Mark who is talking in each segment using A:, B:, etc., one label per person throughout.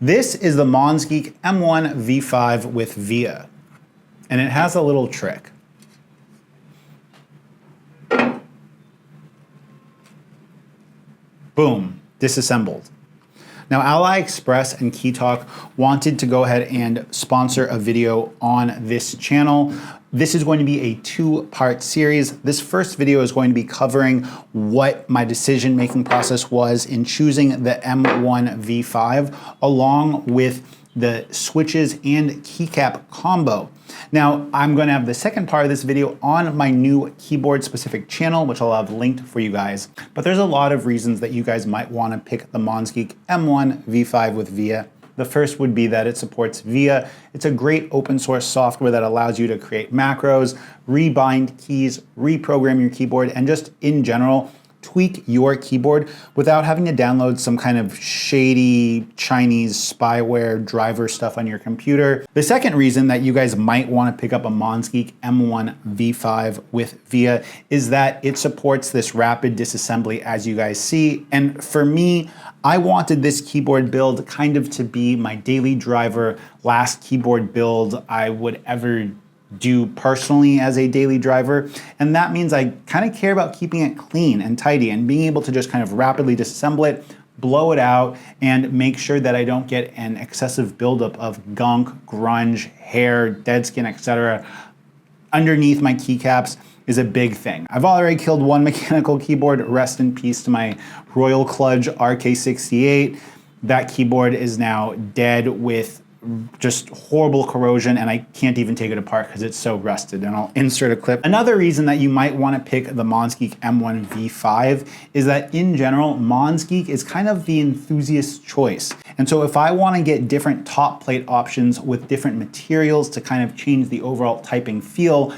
A: This is the Monsgeek M1 V5 with VIA, and it has a little trick. Boom, disassembled. Now, Ally Express and KeyTalk wanted to go ahead and sponsor a video on this channel. This is going to be a two-part series. This first video is going to be covering what my decision-making process was in choosing the M1 V5, along with the switches and keycap combo. Now, I'm going to have the second part of this video on my new keyboard-specific channel, which I'll have linked for you guys. But there's a lot of reasons that you guys might want to pick the Monsgeek M1 V5 with VIA. The first would be that it supports VIA. It's a great open source software that allows you to create macros, rebind keys, reprogram your keyboard, and just in general, tweak your keyboard without having to download some kind of shady Chinese spyware driver stuff on your computer. The second reason that you guys might want to pick up a Monsgeek M1 V5 with VIA is that it supports this rapid disassembly, as you guys see. And for me, I wanted this keyboard build kind of to be my daily driver, last keyboard build I would ever do personally as a daily driver. And that means I kind of care about keeping it clean and tidy and being able to just kind of rapidly disassemble it, blow it out, and make sure that I don't get an excessive buildup of gunk, grunge, hair, dead skin, etc. underneath my keycaps is a big thing. I've already killed one mechanical keyboard, rest in peace to my Royal Kludge RK68. That keyboard is now dead with just horrible corrosion, and I can't even take it apart because it's so rusted, and I'll insert a clip. Another reason that you might want to pick the Monsgeek M1 V5 is that in general, Monsgeek is kind of the enthusiast choice. And so if I want to get different top plate options with different materials to kind of change the overall typing feel,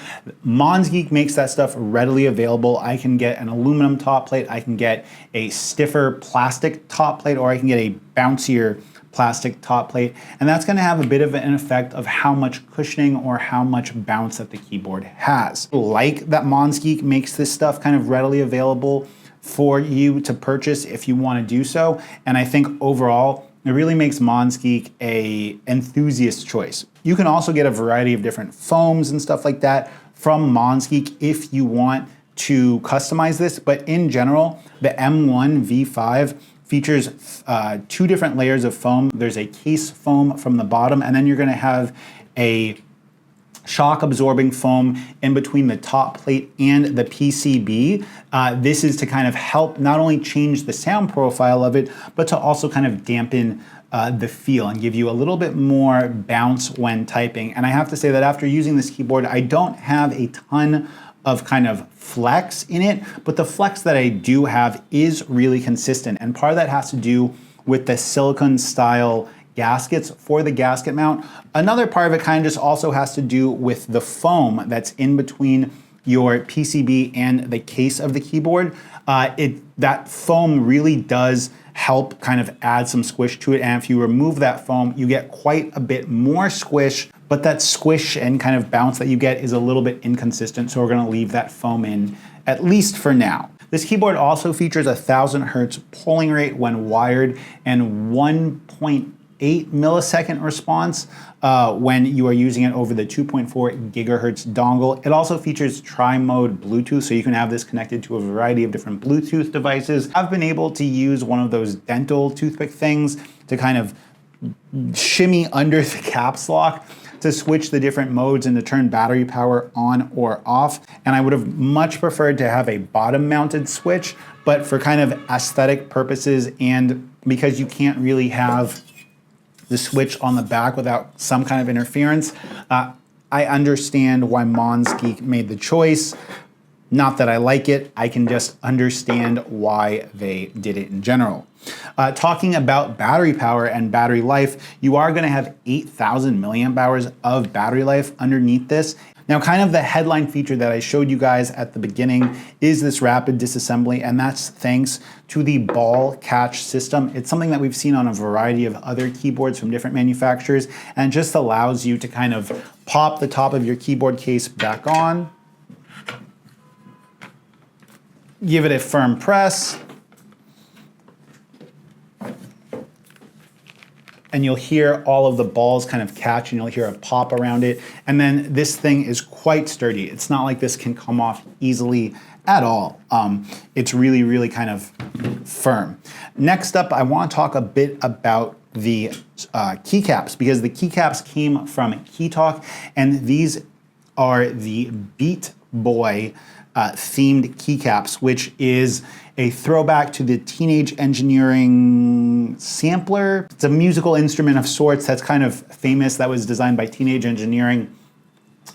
A: Monsgeek makes that stuff readily available. I can get an aluminum top plate, I can get a stiffer plastic top plate, or I can get a bouncier plastic top plate, and that's going to have a bit of an effect of how much cushioning or how much bounce that the keyboard has. Like that Monsgeek makes this stuff kind of readily available for you to purchase if you want to do so, and I think overall it really makes Monsgeek a enthusiast choice. You can also get a variety of different foams and stuff like that from Monsgeek if you want to customize this, but in general, the M1 V5 features two different layers of foam. There's a case foam from the bottom, and then you're gonna have a shock absorbing foam in between the top plate and the PCB. This is to kind of help not only change the sound profile of it, but to also kind of dampen the feel and give you a little bit more bounce when typing. And I have to say that after using this keyboard, I don't have a ton of kind of flex in it, but the flex that I do have is really consistent. And part of that has to do with the silicone style gaskets for the gasket mount. Another part of it kind of just also has to do with the foam that's in between your PCB and the case of the keyboard. That foam really does help kind of add some squish to it. And if you remove that foam, you get quite a bit more squish, but that squish and kind of bounce that you get is a little bit inconsistent. So we're gonna leave that foam in, at least for now. This keyboard also features 1000 hertz polling rate when wired and 1.8 millisecond response when you are using it over the 2.4 gigahertz dongle. It also features tri-mode Bluetooth, so you can have this connected to a variety of different Bluetooth devices. I've been able to use one of those dental toothpick things to kind of shimmy under the caps lock to switch the different modes and to turn battery power on or off. And I would have much preferred to have a bottom mounted switch, but for kind of aesthetic purposes and because you can't really have the switch on the back without some kind of interference, I understand why Monsgeek made the choice. Not that I like it, I can just understand why they did it in general. Talking about battery power and battery life, you are gonna have 8,000 milliamp hours of battery life underneath this. Now, kind of the headline feature that I showed you guys at the beginning is this rapid disassembly, and that's thanks to the ball catch system. It's something that we've seen on a variety of other keyboards from different manufacturers, and just allows you to kind of pop the top of your keyboard case back on, give it a firm press, and you'll hear all of the balls kind of catch and you'll hear a pop around it. And then this thing is quite sturdy. It's not like this can come off easily at all. It's really, really kind of firm. Next up, I want to talk a bit about the keycaps, because the keycaps came from Keytalk, and these are the Beat Boy themed keycaps, which is a throwback to the Teenage Engineering sampler. It's a musical instrument of sorts that's kind of famous, that was designed by Teenage Engineering.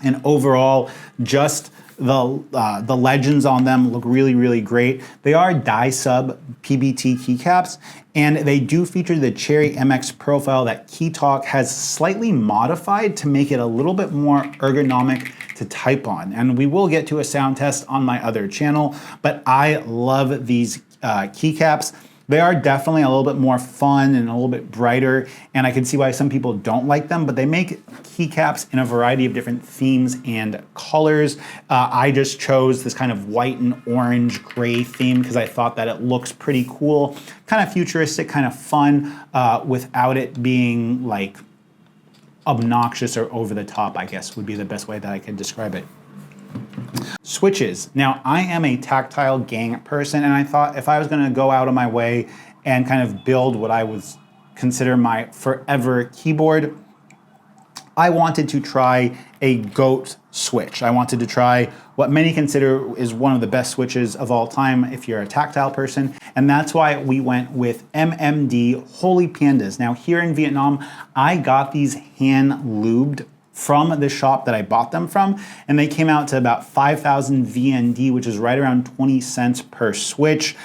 A: And overall, just the legends on them look really, really great. They are dye-sub PBT keycaps, and they do feature the Cherry MX profile that Keytalk has slightly modified to make it a little bit more ergonomic to type on. And we will get to a sound test on my other channel, but I love these keycaps. They are definitely a little bit more fun and a little bit brighter, and I can see why some people don't like them, but they make keycaps in a variety of different themes and colors. I just chose this kind of white and orange gray theme because I thought that it looks pretty cool, kind of futuristic, kind of fun, without it being like obnoxious or over the top, I guess would be the best way that I could describe it. Switches. Now, I am a tactile gang person, and I thought if I was going to go out of my way and kind of build what I would consider my forever keyboard, I wanted to try a GOAT switch. I wanted to try what many consider is one of the best switches of all time if you're a tactile person, and that's why we went with MMD Holy Pandas. Now, here in Vietnam, I got these hand lubed from the shop that I bought them from, and they came out to about 5,000 VND, which is right around 20 cents per switch.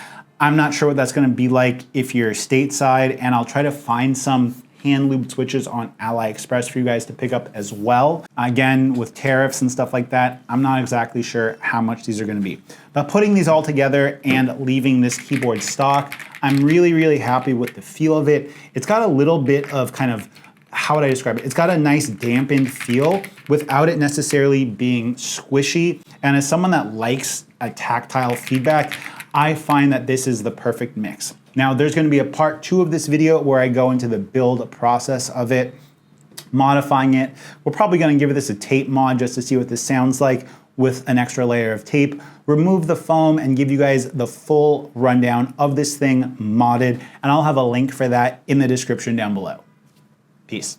A: I'm not sure what that's gonna be like if you're stateside, and I'll try to find some hand lubed switches on AliExpress for you guys to pick up as well. Again, with tariffs and stuff like that, I'm not exactly sure how much these are gonna be. But putting these all together and leaving this keyboard stock, I'm really, really happy with the feel of it. It's got a little bit of kind of, how would I describe it? It's got a nice dampened feel without it necessarily being squishy. And as someone that likes a tactile feedback, I find that this is the perfect mix. Now, there's going to be a part 2 of this video where I go into the build process of it, modifying it. We're probably going to give this a tape mod just to see what this sounds like with an extra layer of tape, remove the foam, and give you guys the full rundown of this thing modded. And I'll have a link for that in the description down below. Peace.